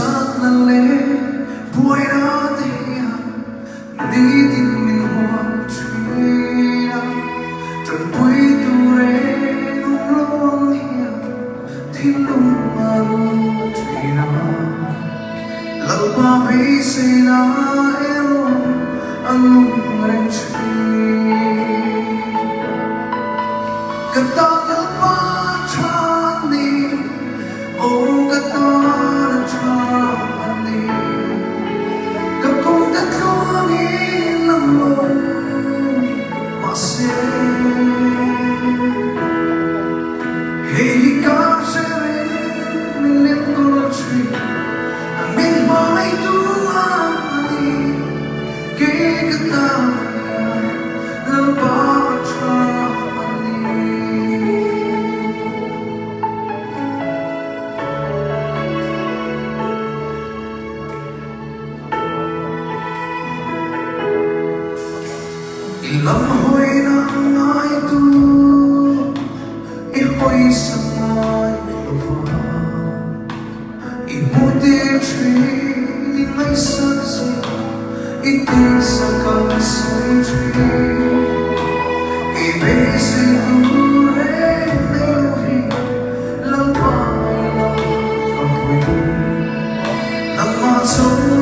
sắc nặng lệ buổi đó thì đi tìm mình hoa truy trần buổi tu rê nung long hiền thiên lung mà luôn truy lâu ba vĩ xây na em anh lung anh truy kata ba chani oh kata chani kapung tatlong ilang mo masih hey ka sharing milim kulchi amin mai tuani ke kata lalpa Lam hoi na ngai tu I hoi sa ngai lova I mute tri ni ngai sa zi I ti sa kang sai tri I be se tu re nei lohi Lam pai la ka hui Lam ma chong